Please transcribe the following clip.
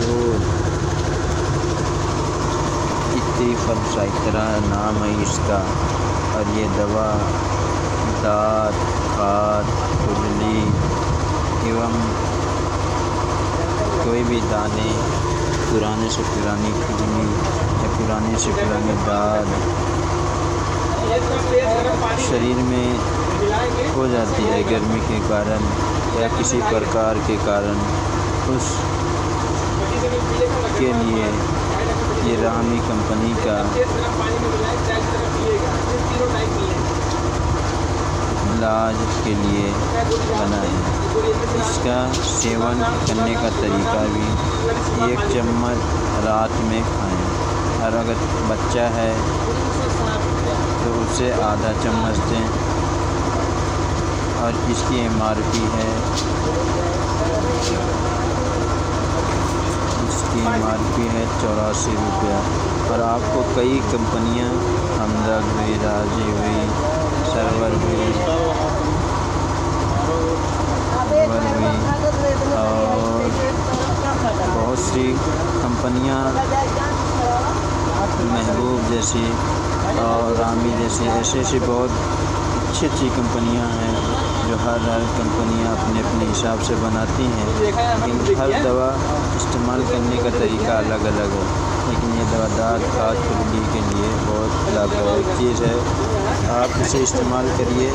मशहूर इत्तिफालसाइट्रा नाम है इसका। और ये दवा दाँत, खाज, खुजली एवं कोई भी दाने, पुराने से पुरानी खुजली या पुराने से पुराने दाग शरीर में हो जाती है गर्मी के कारण या किसी प्रकार के कारण, उस के लिए ये रामी कंपनी का इलाज के लिए बना है। इसका सेवन करने का तरीका भी 1 चम्मच रात में खाएं, और अगर बच्चा है तो उसे आधा चम्मच दें। और इसकी MRP है, इसकी MRP है 84 रुपया। और आपको कई कंपनियां, हमदर्द हुई, राजी हुई, सर्वर हुई और बहुत सी कंपनियां, महबूब जैसी और रामी जैसी ऐसी बहुत अच्छी कंपनियां हैं जो हर कंपनियां अपने अपने हिसाब से बनाती हैं, लेकिन हर दवा इस्तेमाल करने का तरीका अलग अलग है। लेकिन ये दवा दाँत, खाज, खुजली के लिए बहुत लाभदायक चीज़ है। आप इसे इस्तेमाल करिए।